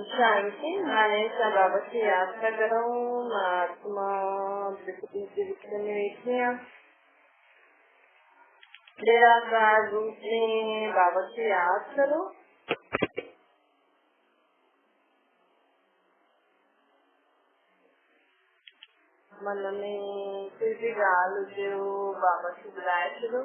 शांति माने बाबा की यात्रा करो महात्मा निराकार रूप में बाबा की याद करो। मन में कोई भी गाल जो बाबा की बुलाए करो।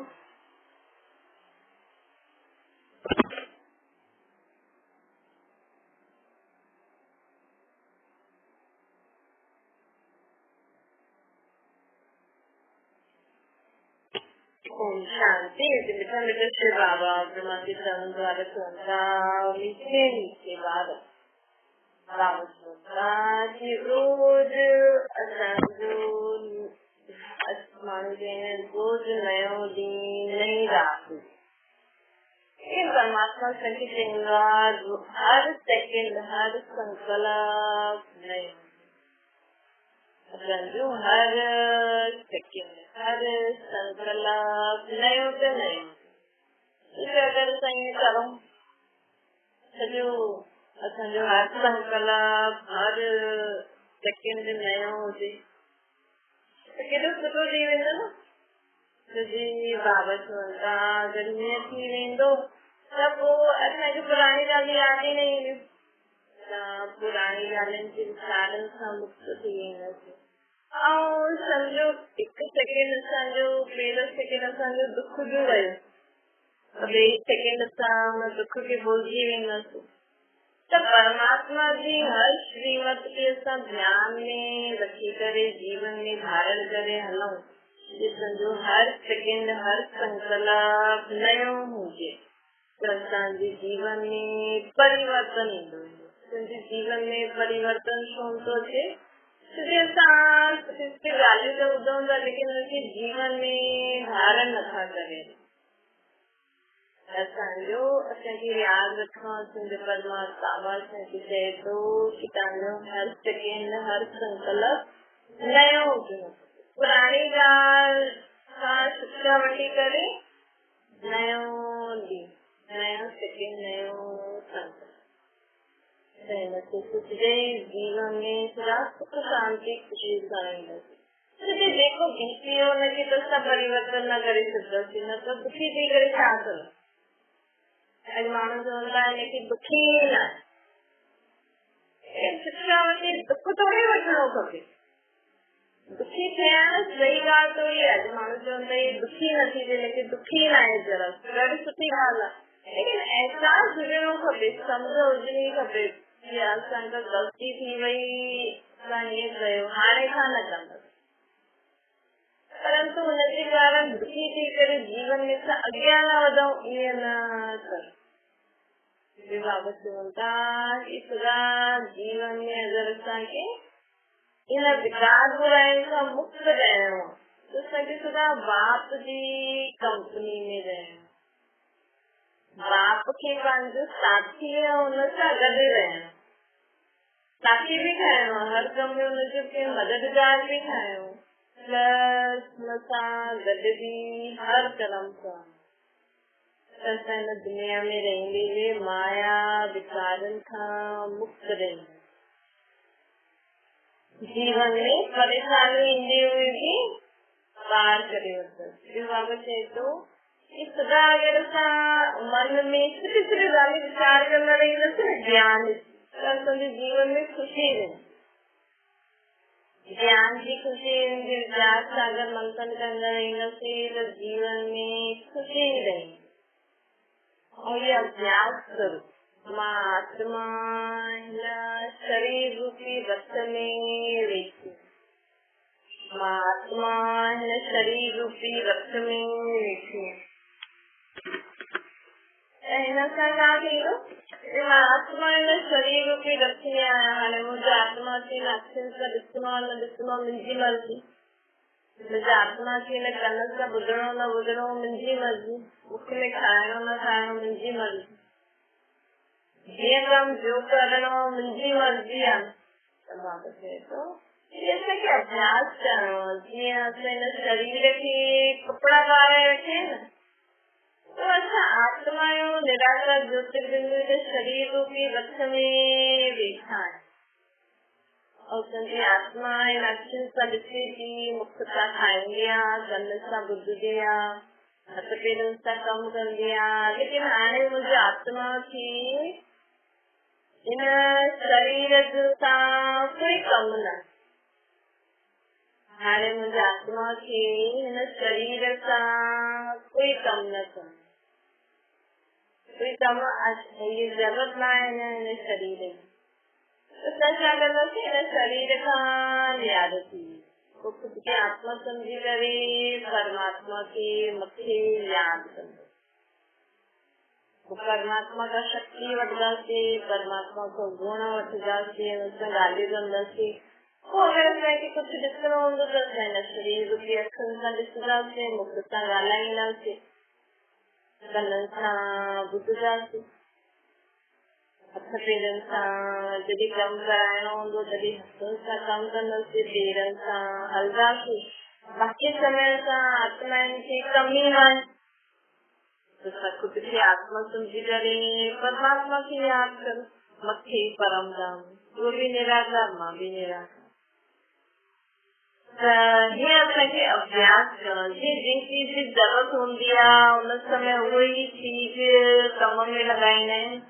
ओम शांति। मीठा मीठा श्री बाबा ब्रह्मा के चरण द्वारा सुनता नीचे नीचे बाबा बाबा सुनता कि रोज असांजो माण्हू रोज नयो ॾींहुं नई राति ये परमात्मा संख्या चंगा हर सेकंड हर संकल्प नयो असांजो हर सेकंड हर संकल्प नयो ते नयो अगर साईं करो सॼो असांजो हर संकल्प हर सेकंड नयो हुजे त केॾो सुठो थी वेंदो न। जी बाबा चवनि था अगरि हीअं थी वेंदो त पोइ असांखे पुराणी ॻाल्हियूं यादि ई न ईंदियूं। पुराणी ॻाल्हियुनि जे वीचारनि सां मुक्त थी वेंदासीं। ऐं सम्झो हिकु सेकेंड असांजो पहिरियों सेकेंड असांजो दुख जो वियो ॿिए सेकेंड असां हुन दुख खे भुलिजी वेंदासीं। त परमात्मा जी हर श्रीमत खे असां ध्यान में रखी करे जीवन में धारण करे हलूं सम्झो हर सेकेंड हर संकल्प नयो हुजे त असांजे जीवन में परिवर्तन ईंदो। तुंहिंजे जीवन में परिवर्तन छो थो अचे क्योंकि असां ॻाल्हियूं त ॿुधूं था लेकिन उनखे जीवन में धारण नथा करे। असांजो असांखे यादि रखणो असांजो परमात्मा बाबा असांखे चए थो कि तव्हांजो हर सेकेंड हर संकल्प नयो हुजणो। पुराणी ॻाल्हि खां शिक्षा वठी करे नयो ॾींहुं नयो सेकेंड नयो संकल्प जीवन में सदा सुख शांति खुशी साईंदासीं। जेको बीती हुनखे त असां परिवर्तन न करे सघंदासीं न त दुखी थी करे छा कयूं। अॼु माण्हू चवनि था हिनखे दुखी न शिक्षा वठी दुख थोरी वठिणो खपे। दुखी थियण सही ॻाल्हि त ई आहे। माण्हू चवनि था दुखी न थी थिए लेकिन दुखी न आहे जरा ॾाढी सुठी ॻाल्हि आहे लेकिन अहसास हुजणो खपे सम्झ हुजणी खपे कि असांखां ग़लती थी वई असां हीअं कयो हाणे खां न कंदासीं। परंतु हुनजे कारण दुखी थी करे जीवन में असां अॻियां न वधूं ईअं न कयूं। बाबा चवनि था कि सदा जीवन में अगरि असांखे इन विकार बुराइनि खां मुक्त रहणो त असांखे सदा बाप जी कंपनी में रहणो बाप खे पंहिंजो साथी ऐं हुन सां गॾु रहणो साथी बि ठाहिणो हर कम में हुनजो कंहिं मददगार बि ठाहिणो प्लस हुन सां गॾु बि हर कर्म सां असां हिन दुनिया में रहंदे माया विकारनि खां मुक्त रहंदा जीवन में परेशानी ईंदी हुई भी पार करे वठंदासीं। बाबा चए थो कि सदा अगरि असां मन में सुठी सुठी ॻाल्हि वीचार कंदा रहींदासीं न ज्ञान त असांजे जीवन में ख़ुशी रहंदी। ज्ञान जी ख़ुशी विचार सागर मंथन कंदा रहींदासीं त जीवन में ख़ुशी रहंदी। और ये अभ्यास करो। मां आत्मा हिन शरीर रूपी रथ में वेठी मां आत्मा हिन शरीर रूपी रथ में वेठी हिन सां छा थींदो मां आत्मा हिन शरीर रूपी रथ में आहियां। हाणे मुंहिंजी आत्मा खे अखियुनि सां ॾिसणो न ॾिसणो मुंहिंजी मर्ज़ी। मुंहिंजी आत्मा खे हिन कन सां ॿुधणो न ॿुधणो मुंहिंजी मर्ज़ी। मुख में खाइणो न खाइणो मुंहिंजी मर्ज़ी। जीअं कम जो करणो मुंहिंजी मर्ज़ी आहे। त बाबा चए थो असांखे अभ्यास करणो आहे। जीअं असां हिन शरीर खे कपिड़ा पाराए रखे न त असां आत्मा जो निराकार ज्योतिर्बिंदु शरीर रूपी रथ में वेठी बीठा है और संजी आत्मा इन अक्षर सा ॾिसे थी मुक्तता खाईंदी आहे कन सां ॿुधंदी आहे हथ पेरनि सां कमु कंदी आहे लेकिन हाणे मुंहिंजी आत्मा खे इन शरीर सां कोई कमु न हाणे मुंहिंजी आत्मा खे हिन शरीर सां कोई कमु न कनि कोई कमु ये ज़रूरत न आहे हिन शरीर जी त छा कंदासीं हिन शरीर खां नियार थी पोइ ख़ुदि खे आत्मा सम्झी करे परमात्मा खे मथे यादि कंदो परमात्मा का शक्ति वठंदासीं परमात्मा को गुण वठंदासीं हुन सां ॻाल्हियूं कंदासीं पोइ अगरि असांखे कुझु ॾिसणो हूंदो त असां हिन शरीर खे अखियुनि सां ॾिसंदासीं मुख सां ॻाल्हाईंदासीं कननि सां ॿुधंदासीं हथ पेरनि सां जॾहिं कमु कराइणो हूंदो तॾहिं हथनि सां कमु कंदासीं पेरनि सां हलंदासीं बाक़ी समय सां आत्माउनि खे कमु ई न आहे त ख़ुदि खे आत्मा सम्झी करे परमात्मा खे यादि करो मथे परम धाम उहो बि निराकार मां बि निराकार त हीअं असांखे अभ्यास करणु जंहिं चीज जी ज़रूरत हूंदी आहे उन समय उहो ई चीज कम में लॻाईंदा आहिनि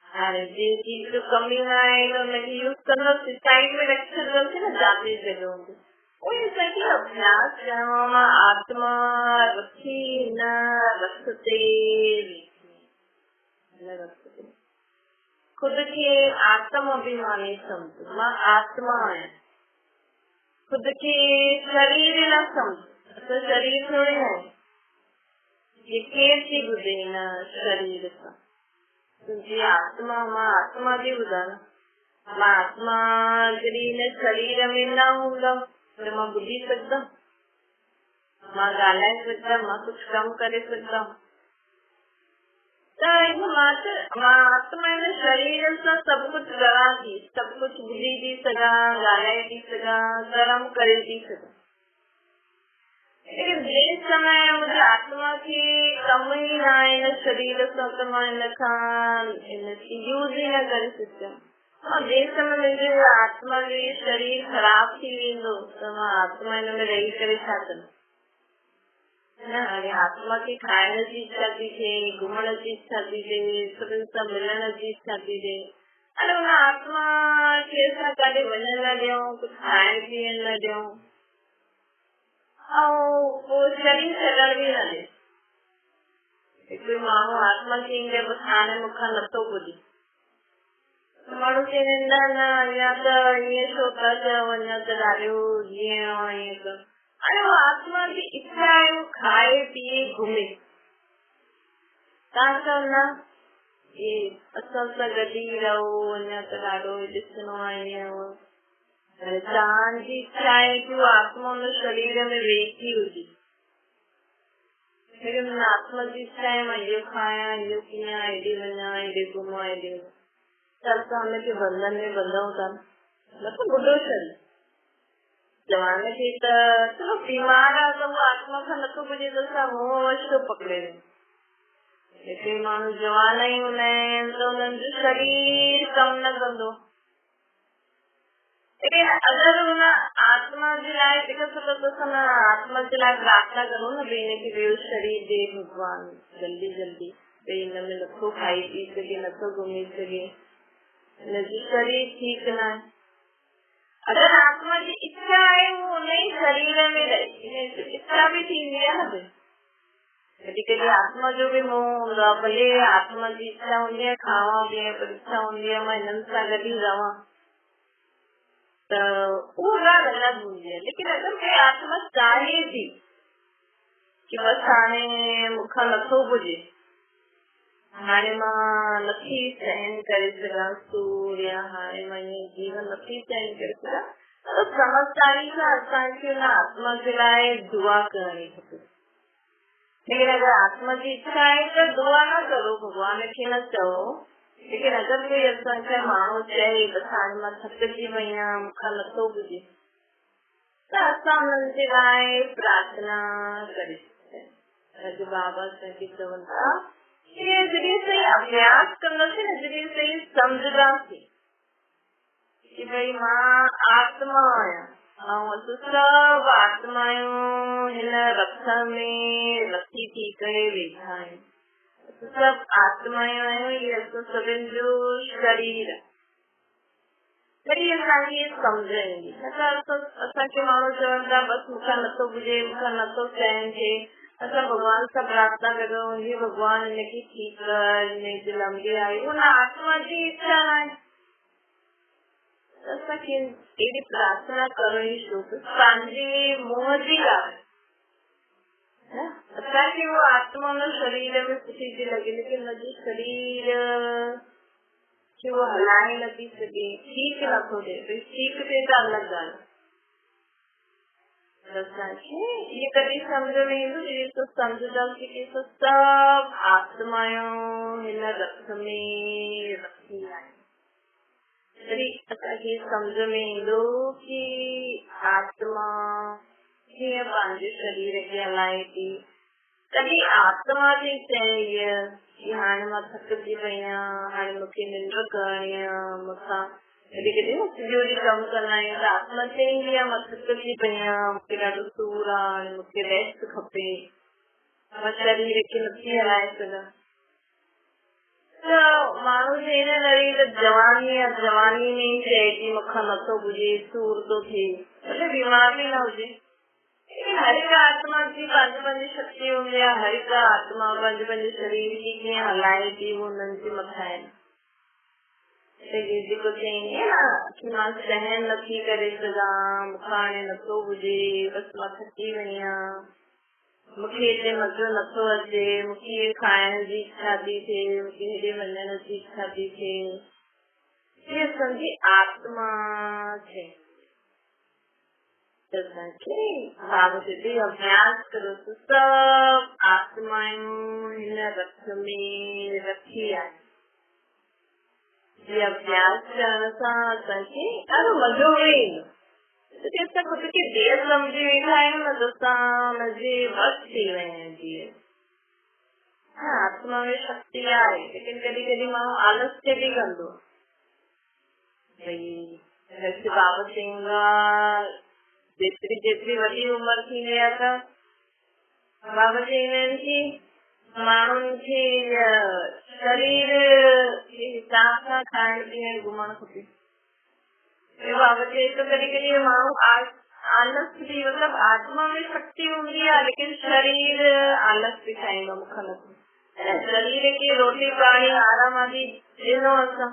हाणे जंहिं चीज जो कम ई न आहे त हुनखे यूज़ कंदासीं साइड में रखी छॾंदासीं न जाते जॻह हूंदी उहो असांखे अभ्यास करणो आहे आत्मा रखी न रख ते ख़ुदि खे आत्म अभिमानी सम्झो मां आत्मा आहियां ख़ुदि खे शरीर न सम्झो असां शरीर थोरी न आहे केर थी ॿुधे हिन शरीर सां तुंहिंजी आत्मा मां आत्मा थी ॿुधां मां आत्मा जॾहिं हिन शरीर में न हूंदमि त मां ॿुधी सघंदमि मां ॻाल्हाए सघंदमि मां कुझु कमु करे सघंदमि त मां आत्मा हिन शरीर सां सभु कुझु करां थी सभु कुझु ॿुधी थी सघां ॻाल्हाए थी सघां कर्म करे थी सघां लेकिन जिस समय मुंहिंजी आत्मा खे कमु ई न आहे हिन शरीर सां त मां हिनखे यूज़ ई न करे सघंदमि और जिस समय मुंहिंजी आत्मा जो शरीर ख़राब थी वेंदो त मां आत्मा हिन में रही करे छा कंदमि न हाणे आत्मा खे खाइण जी इच्छा थी थिए घुमण जी इच्छा थी थिए सभिनि सां मिलण जी इच्छा थी थिए अरे हुन आत्मा खे असां काॾे वञण न ॾियूं कुझु खाइण पीअण न ॾियूं ऐं पोइ शरीर छॾण बि न ॾे हिकु माण्हू आत्मा चईंदे बसि हाणे मूंखां नथो पुॼे माण्हू चईंदे न न अञा त ईअं छो था चयो अञा त ॾाढो जीअं ईअं कर अरे वो आत्मा की इच्छा है वो खाए पिए घूमे तव्हां चओ न ये असां सां गॾु ई रहो अञा त ॾाढो ॾिसणो आहे तव्हांजी इच्छा आहे कि वो आत्मा हुन शरीर में वेठी हुजे लेकिन हुन आत्मा जी इच्छा आहे मां इहो खायां इहो पीआं हेॾे वञा हेॾे घुमां हेॾे त असां हुनखे बंधन में ॿधूं था न त ॿुधो शरीर जवान खे त चलो बीमार आहे त उहो आत्मा खां नथो पुॼे त असां मोह वश थो पकड़े हिते माण्हू जवान ई हूंदा आहिनि त हुननि जो शरीर कमु न कंदो लेकिन अगरि हुन आत्मा जे लाइ आत्मा जे लाइ प्रार्थना करूं न भई हिनखे ॿियो शरीर ॾे भॻवान जल्दी जल्दी भई हिन में नथो खाई पी सघे नथो घुमी सघे हिनजो शरीर ठीकु न आहे अगर आत्मा की इच्छा है वो नहीं शरीर में रहे इच्छा भी थींदी है ना कभी कभी आत्मा जो भी मोह होगा भले आत्मा की इच्छा होंगी है खावा भी है पर इच्छा होंगी है मैं हिननि सां गॾु ई रहां त उहो ॻाल्हि अलॻि हूंदी आहे लेकिन अगरि कोई आत्मा चाहे थी कि बसि हाणे मूंखां नथो पुॼे हाणे मां नथी सहन करे सघां सूर या हाणे मां ईअं जीवन नथी सहन करे सघां त समझदारी सां असांखे हुन आत्मा जे लाइ दुआ करणी खपे लेकिन अगरि आत्मा जी इच्छा आहे त दुआ न करो भॻवान खे न चओ लेकिन अगरि कोई असांखे माण्हू चए बसि हाणे मां थकिजी वई आहियां मूंखां नथो पुॼे त असां हुननि जे लाइ प्रार्थना करे सघंदा आहियूं अॼु बाबा असांखे चवनि था जॾहिं सही अभ्यास कंदासीं न जॾहिं सही सम्झंदासीं कि भई मां आत्मा आहियां ऐं सभु आत्मायूं हिन रथ में रखी थी करे वेठा आहियूं। सभु आत्मायूं आहियूं, इहे असां सभिनि जो शरीर आहे। तॾहिं असांखे सम्झ ईंदी। असांखे माण्हू चवनि था बसि मूंखां नथो पुॼे, मूंखां नथो सहन थिए। असां भॻवान सां प्रार्थना कयूं, हे भॻवान हिनखे ठीकु कर, हिनजी लंबी आयु। उन आत्मा जी इच्छा आहे असांखे अहिड़ी प्रार्थना करण जी छो? पंहिंजे मोह जी ॻाल्हि। असांखे उहो आत्मा हुन शरीर में सुठी थी लॻे, लेकिन हुनजो शरीर कि वो हलाए नथी सघे, ठीक नथो थिए। भई ठीक थिए त अलॻि ॻाल्हि। असांखे इहे कॾहिं सम्झ में ईंदो जॾहिं सम्झंदासीं कि सभु आत्मायूं हिन रथ में रखी आहिनि। तॾहिं असांखे सम्झ में ईंदो कि आत्मा कीअं पंहिंजे शरीर खे हलाए थी। तॾहिं आत्मा जी चए कि हाणे मां थकिजी पई आहियां, हाणे मूंखे निंड करणी आहे। मूंखां कॾहिं कॾहिं सॼो ॾींहुं कमु कंदा आहियूं त आत्मा चईंदी आहे मां थकिजी पई आहियां, मूंखे ॾाढो सूरु आहे, हाणे मूंखे रेस्ट खपे, मां शरीर खे नथी हलाए सघां। त माण्हू चई न वरी त जवानी आहे, जवानी में ई चए थी मूंखां नथो पुॼे, सूरु थो थिए, भले बीमार बि न हुजे। हर हिकु आत्मा जी पंहिंजी पंहिंजी शक्ति हूंदी आहे। हर हिकु आत्मा पंहिंजे पंहिंजे शरीर खे कीअं हलाए थी उहो हुननि जे मथां आहे। जेको चईंदी आहे न कि मां सहन नथी करे सघां, मूंखां हाणे नथो पुॼे, बसि मां थकी वई आहियां, मूंखे हेॾे मज़ो नथो अचे, मूंखे खाइण जी इच्छा थी थिए, मूंखे हेॾे वञण जी इच्छा थी थिए। इहे असांजी आत्मा છે। अभ्यास करो तो सब आत्माएं हिन रथ में रखी आहे। ये अभ्यास करण सां असांखे ॾाढो मज़ो ईंदो। छोकी असां ख़ुदि खे देर सम्झी वेठा आहियूं न त असां हुनजे वस थी विया आहियूं। जीअं आत्मा में शक्ति आहे, लेकिन कॾहिं कॾहिं माण्हू आलस खे बि कंदो। भई बाबा चईंदा जेतिरी जेतिरी वॾी उमिरि थींदी आहे त बाबा चईंदा आहिनि कि माण्हुनि खे शरीर जे हिसाब सां खाइण पीअण घुमणु खपे। बाबा चए तो कॾहिं कॾहिं माण्हू आलस बि मतिलबु आत्मा में शक्ति हूंदी आहे, लेकिन शरीर आलस बि खाईंदो। मूंखां नथो शरीर खे रोटी पाणी आराम आदि ॾिनो असां।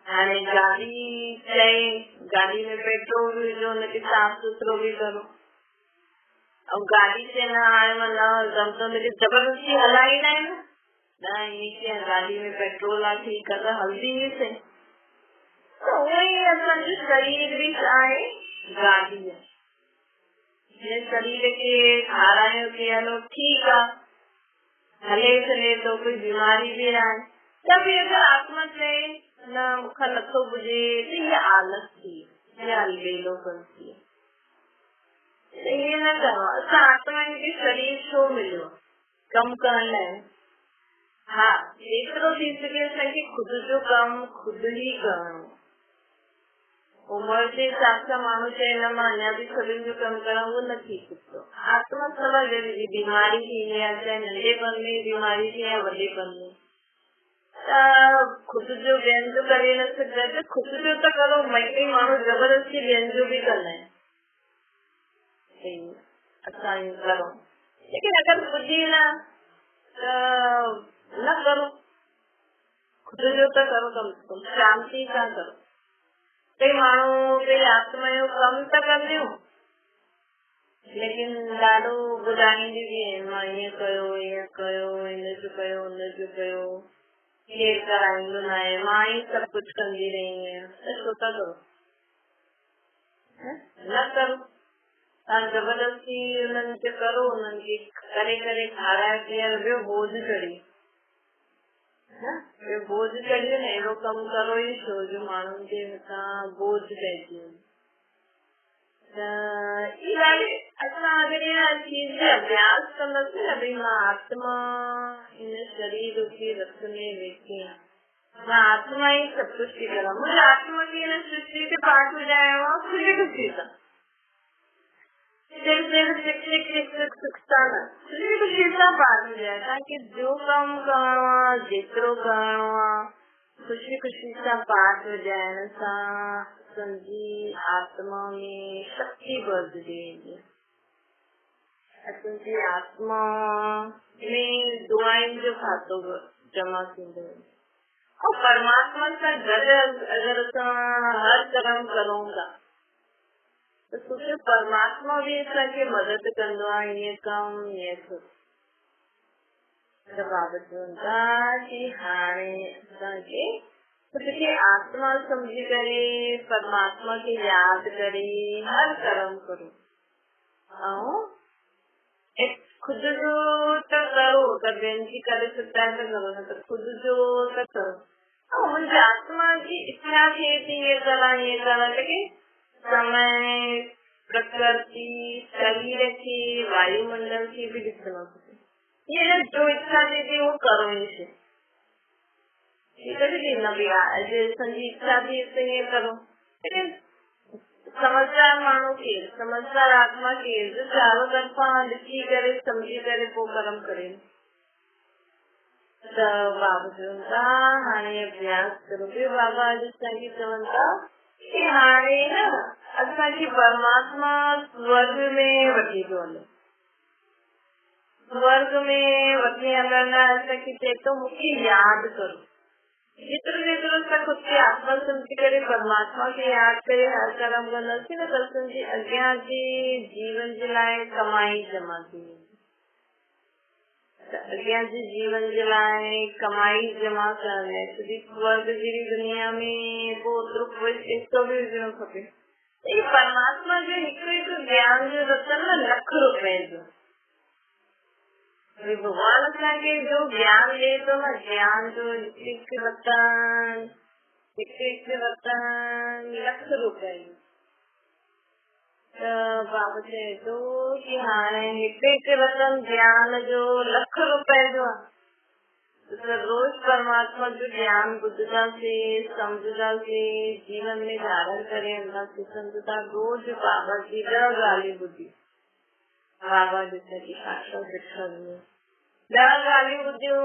हाणे गाॾी चए गाॾी में पेट्रोल बि विझो, हुनखे साफ़ सुथरो बि करो। ऐं गाॾी चए न हाणे मां न हलंदमि त हुनखे ज़बरदस्ती हलाईंदा आहिनि न। ईअं कीअं गाॾी में पेट्रोल आहे, ठीकु आहे त हलंदी ई सही। त उहो ई असांजो शरीर बि आहे गाॾी आहे। हिन शरीर खे खारायो की हलो ठीकु आहे, हले चले थो, कोई बीमारी बि न आहे। त बि अगरि आत्मा चए न मूंखां नथो पुॼे त इहा आलस थी, इहा अलबेलोपन थी। त ईअं न करो। असां आत्माउनि खे शरीर छो मिलियो? कमु करण लाइ। हा, जेतिरो थी सघे असांखे ख़ुदि जो कमु ख़ुदि ई करणो। उमिरि जे हिसाब सां माण्हू चए न मां अञा बि सभिनि जो कमु कयां, उहो न थी सघंदो। आत्मा सभु जी बीमारी थींदी आहे, चाहे नंढेपन में बीमारी थी या वॾेपन में। ख़ुदि जो ॿियनि जो करे न सघंदा त ख़ुदि जो त करो। कई माण्हू ज़बरदस्ती ॿियनि जो बि कंदा आहिनि। असां करो, लेकिन अगरि पुॼे न त न करो। ख़ुदि जो त करो, कम से कम शांति सां करो। कई माण्हू कई आत्मायूं कमु त कंदियूं, लेकिन ॾाढो ॿुधाईंदी बि आहिनि मां ईअं कयो, ईअं कयो, हिनजो कयो, हुनजो कयो, केरु कराईंदो न आहे, मां ई सभु कुझु कंदी रही आहियां। त छो था करो? न करो। तव्हां ज़बरदस्ती हुननि खे करो, हुननि खे करे करे खाराए पीआरे ॿियो बोझ चढ़ी। ॿियो बोझ चढ़ी न, अहिड़ो कमु करो ई छो जो माण्हुनि जे मथां बोझ पइजी वञे। असां अगरि इन चीज जो अभ्यास कंदासीं न भई मां आत्मा इन शरीर खे रथ में वेठी आहियां, मैं आत्मा ही सब कुछ की तरह, मुझे आत्मा की ना सृष्टि से पाठ हो जाए वहाँ खुशी था, खुशी पाठ हो जाए, ताकि जो काम करना जितरो करना खुशी सा पाठ हो जाए न सा समझी आत्मा में शक्ति बढ़ जाएगी। समझी आत्मा में दुआएं जो खातो जमा थींदो और परमात्मा का घर अगर हर कर्म करूंगा तो सोचे परमात्मा भी असांखे मदद कंदो आहे, ईअं कम ईअं थो बाबत कि हाणे असांखे कुझु आत्मा समझी करे परमात्मा खे याद करे हर कर्म करो ऐं खुद जो त करो, अगर बेनती करे सघंदा आहिनि त करो, न त खुद जो त करो। ऐं मुंहिंजी आत्मा जी इच्छा थिए थी ईअं करा, लेकिन समय प्रकृति शरीर खे वायुमंडल खे भी ॾिसणो खपे, ईअं जो इच्छा थिए थी वो करो इसे, ठीक है जी, न भी अॼु इच्छा थी तो ईअं करो, लेकिन समझदार माण्हू केरु, समझदार आत्मा केरु जो चारो तरफ़ा ॾिसी करे सम्झी करे पोइ कर्म करे। त बाबा चवनि था हाणे अभ्यास करो। ॿियो बाबा अॼु असांखे चवनि था कि हाणे न असांखे परमात्मा स्वर्ग में वठी थो हले, स्वर्ग में वठी हलण लाइ असांखे चए थो मूंखे यादि करो, जेतिरो जेतिरो असां खुद खे आत्मा समझी करे परमात्मा खे यादि करे हर कर्म कंदासीं न त असांजे अॻियां जे जीवन जे लाइ कमाई जमा थी वेंदी। अॻियां जे जीवन जे लाइ कमाई जमा करण लाइ सॼी स्वर्ग जहिड़ी दुनिया में पोइ ओतिरो पैसो बि विझणो खपे। परमात्मा जो हिकु हिकु ज्ञान जो रतन न ₹1,00,000 जो भगवान असांखे जो ज्ञान ॾे थो न, ज्ञान जो हिकु रतन ₹1,00,000 त बाबा चए थो कि हाणे हिकु रतन ज्ञान जो ₹1,00,000 जो आहे त रोज परमात्मा जो ज्ञान ॿुधंदासीं सम्झंदासीं जीवन में धारण करे हलंदासीं। सम्झंदा रोज बाबा जी 10 ॻाल्हियूं ॿुधी, बाबा जी साक्षात शिक्षा में 10 ॻाल्हियूं ॿुधियूं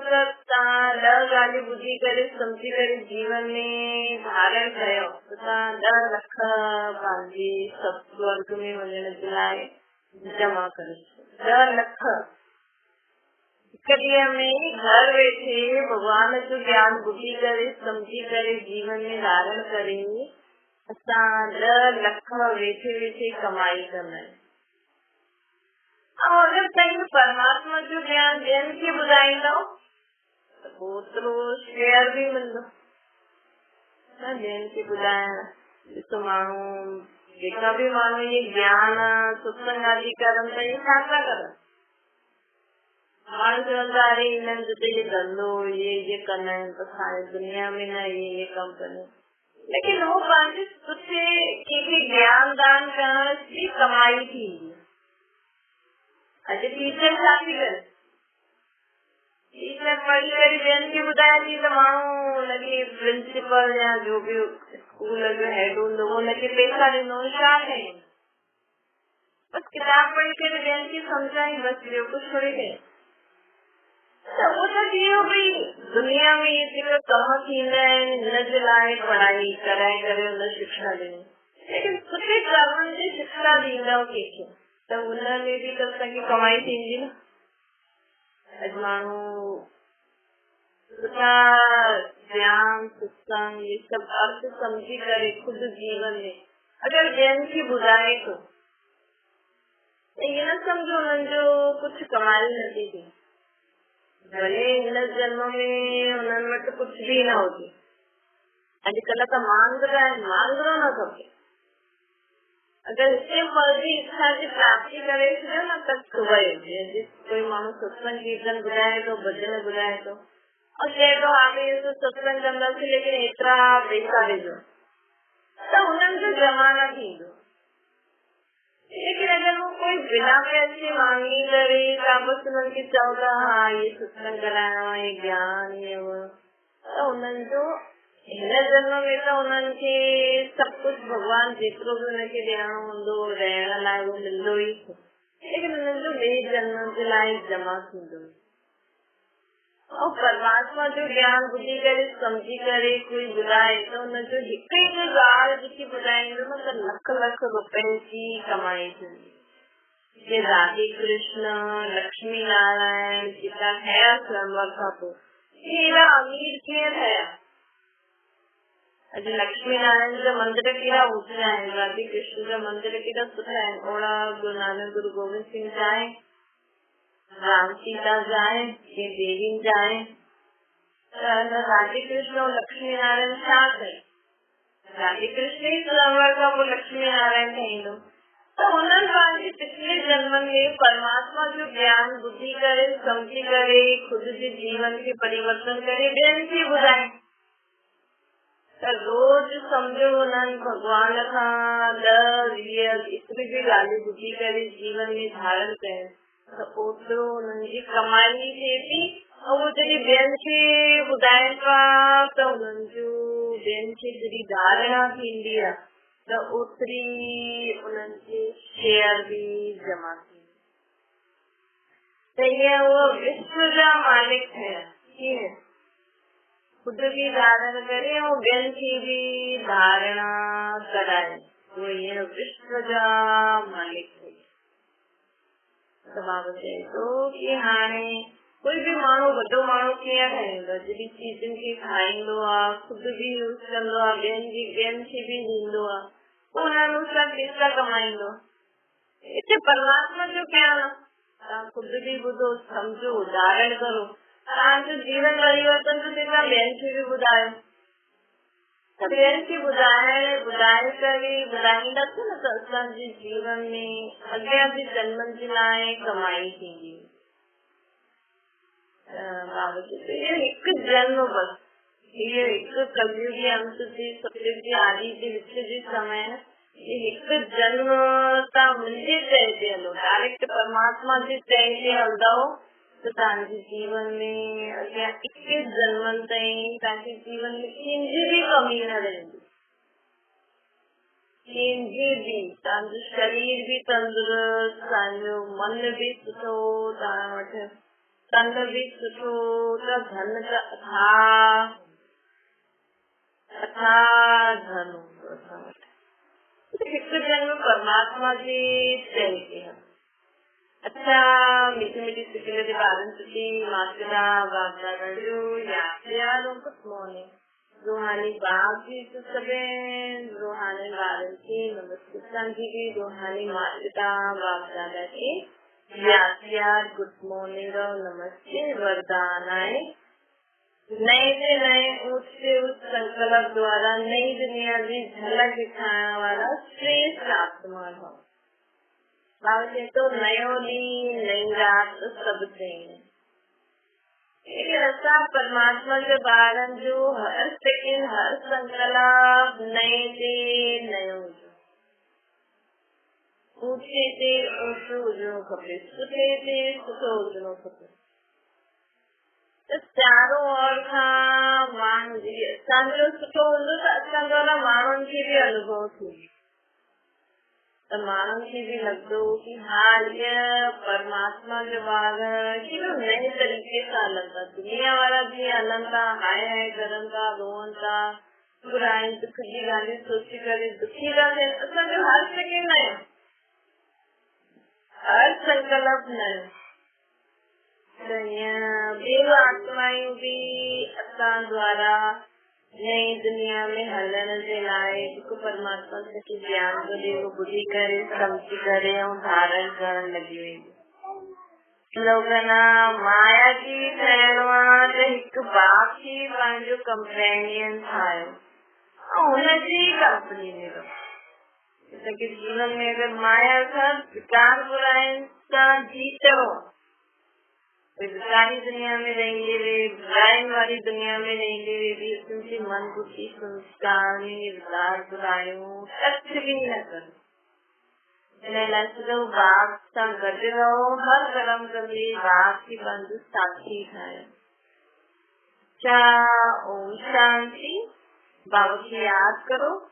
त तव्हां 10 ॻाल्हियूं ॿुधी करे सम्झी करे जीवन में धारण कयो त तव्हां 10 लख पंहिंजी स्वर्ग में वञण जे लाइ जमा करे 10 लख हिकु ॾींहं में घर वेठे भगवान जो ज्ञान ॿुधी करे सम्झी करे जीवन में धारण करे असां 10 लख वेठे वेठे कमाई कंदा आहियूं। अगर तव्हां परमात्मा जो ज्ञान ॿियनि खे ॿुधाईंदव त पोइ ओतिरो शेयर बि मिलंदो। ॿियनि खे ॿुधाइण ॾिसो माण्हू जेका बि माण्हू इहे ज्ञान सत्संग आदि करनि त इहे छा था करनि, माण्हू चवंदा अरे हिननि जो इहे धंधो इहे कंदा आहिनि त सारी दुनिया में न इहे कम कंदा आहिनि, लेकिन हो पंहिंजे सुठे कंहिंखे ज्ञान दान करण जी कमाई थींदी। अॼु टीचर छा थी करे, टीचर पढ़ी करे ॿियनि खे ॿुधाए थी त माण्हू हुनखे प्रिंसिपल या जो बि स्कूल जो हेड हूंदो हुनखे पैसा ॾींदो, छा कयूं बस किताब पढ़ी करे ॿियनि खे सम्झाई, बस ॿियो कुझु थोरी कयूं। त उहो त इहो भई दुनिया में जेका कम थींदा आहिनि हिनजे लाइ पढ़ाई कराए करे हुन शिक्षा ॾिनी, लेकिन सुठे कर्मनि जी शिक्षा ॾींदव कंहिंखे त हुनमें बि त असांखे कमाई थींदी न। अॼु माण्हू सुठा ज्ञान सत्संग ये सभु अर्थ सम्झी करे खुदि जीवन में अगरि ॿियनि खे ॿुधाए थो त ईअं न सम्झो हुननि जो कुझु कमाई नथी थिए, भले हिन जन्म में हुननि वटि कुझु बि न हुजे। अॼुकल्ह त मांगरा आहिनि, मांगरो न खपे। अगर हिते फल जी इच्छा जी प्राप्ति करे छॾियो न त वयो, कोई माण्हू सत्संग कीर्तन ॿुधाए थो, भॼन ॿुधाए थो और चए थो हाणे सत्संग कंदासीं लेकिन एतिरा पैसा ॾिजो त हुननि जो जमा न थींदो। लेकिन अगर वो कोई बिना पैसे मांगी करे तव्हां बसि हुननि खे चओ था हा ये सत्संग कराइणो आहे, ये ज्ञान ये तो उन्हनि जो हिन जन्म में तो उन्हनि खे सभु कुझु भगवान जेतिरो बि उनखे ॾियणो हूंदो रहण लाइ उहो मिलंदो ई, लेकिन उन्हनि जो ॿिए जन्म जे लाइ जमा थींदो। और परमात्मा जो ज्ञान ॿुधी करे सम्झी करे कोई ॿुधाए त उनजो हिकु हिकु ॻाल्हि जेकी ॿुधाईंदो न त लख लख रुपए जी कमाई थींदी। जे राधे कृष्ण लक्ष्मी नारायण जेका ठहिया स्वयंवर खां पोइ हेॾा अमीर कीअं ठहिया? अॼु लक्ष्मी नारायण जा मंदिर केॾा ऊंचा आहिनि, राधे कृष्ण जा मंदिर केॾा सुठा आहिनि। ओड़ा गुरु नानक गुरु गोविंद सिंह जा आहे, राम सीता जाए, ये देवी जाए, राधे कृष्ण और लक्ष्मी नारायण छा कई? राधे कृष्ण ही स्वयंवर का वो लक्ष्मी नारायण ठाहींदो। तो उन्हनि पंहिंजे पिछले जन्म में परमात्मा जो ज्ञान बुद्धि करे समझी करे खुद जे जीवन के परिवर्तन करे ॿियनि खे ॿुधाए। त रोज सम्झो उन्हनि भगवान खां 10-20 एतिरी बि ॻाल्हियूं ॿुधी करे जीवन में धारण कनि त ओतिरो उन्हनि जी कमाई थिए थी। ऐं वो जॾहिं ॿियनि खे ॿुधाइनि था त उन्हनि जो ॿियनि खे जॾहिं धारणा थींदी आहे त ओतिरी उन्हनि जे शेयर बि जमा थींदी। त ईअं उहो विश्व जा मालिक थिया, कीअं खुद बि धारण करे ऐं ॿियनि खे बि धारणा कराए, उहो ईअं विश्व जा मालिक थिया। बाबा चए थो कि हाणे कोई बि माण्हू वॾो माण्हू कीअं ठहींदो, जॾहिं चीजुनि खे खाईंदो आहे खुद बि यूज कंदो आहे ॿियनि खे बि ॾींदो आहे, पोइ हुन अनुसार पैसा कमाईंदो। हिते परमात्मा जो ज्ञान आहे, तव्हां खुद बि ॿुधो सम्झो धारण करो, तव्हांजो जीवन परिवर्तन जो तंहिंखां ॿियनि खे बि ॿुधायो। त ॿियनि खे ॿुधाए करे ॿुधाईंदासीं न त असांजे जीवन में अॻियां जे जन्मनि जे लाइ कमाई थींदी। बाबा चए हिकु जन्म बस, इहो हिकु कलयुगी अंत जे सतयुग जे आदि जे विच जे समय हिकु जन्म तव्हां मुंहिंजे चए ते हलो, डायरेक्ट परमात्मा जे चए ते हलंदव त तव्हांजे जीवन में अॻियां 21 जन्मनि ताईं तव्हांजे जीवन में कंहिंजी बि कमी न रहंदी, कंहिंजी बि। तव्हांजो शरीर बि तंदुरुस्त, तव्हांजो मन बि सुठो, तव्हां वटि तन बि सुठो, त धन त अथाह धन हूंदो असां वटि। हिकु जन्म परमात्मा जे चए ते हलो। अच्छा मीठी मीठी सिखने के कारण सुखी मात्रा वागदादा जो याद गुड मॉर्निंग रूहानी बाप जी सभे रूहानी वारन की नमस्ते संजी की रूहानी माता वागदादा की याद गुड मॉर्निंग और नमस्ते वरदान आए नए से नए ऊंच से उच्च संकल्प द्वारा नई दुनिया की झलक दिखाने वाला श्रेष्ठ आत्मा हो। तो नयो ॾींहुं नई राति सभु चई। लेकिन असां परमात्मा जे ॿारनि जो हर सेकेंड हर संकल्प नए ते नयो हुजे, ऊंचे ते ऊंचो हुजणो खपे, सुठे ते सुठो हुजणो खपे। त चारो ओर खां माण्हू असांजो सुठो हूंदो त असां द्वारा माण्हुनि खे बि अनुभव थींदो, त माण्हुनि खे बि लॻंदो कि हा हीअ परमात्मा जो ॿार केॾो नए तरीक़े सां हलनि था। दुनिया वारा जीअं हलनि था, हाय हाय करनि था, रोअनि था, बुराई दुख जी ॻाल्हियूं सोचे करे दुखी था थियनि, असांजो हर सेकेंड नयो, हर संकल्प नयो। त हीअं ॿियूं आत्मायूं बि असां द्वारा नई दुनिया में हलण जे लाइ हिकु परमात्मा खे ज्ञान थो ॾे, उहो ॿुधी करे सम्झी करे ऐं धारण करण लॻी वेंदी। लोगन माया जी ठहिणो आहे त हिकु बाप खे पंहिंजो कंपेनियन ठाहियो ऐं हुनजी कंपनी में रहो। ताकि जीवन में अगर माया सां विकार बुराइनि सां जीतो, विकारी दुनिया में रहेंगे वे, बुराइयों वाली दुनिया में रहेंगे वे भी उनके मन बुद्धि संस्कार में विकार बुराइयों टच भी न करो। बाप सां गॾु रहो, हर कर्म कंदे बाप की बंधु साथी ठाहियो। ओम शांति। बाबा की याद करो,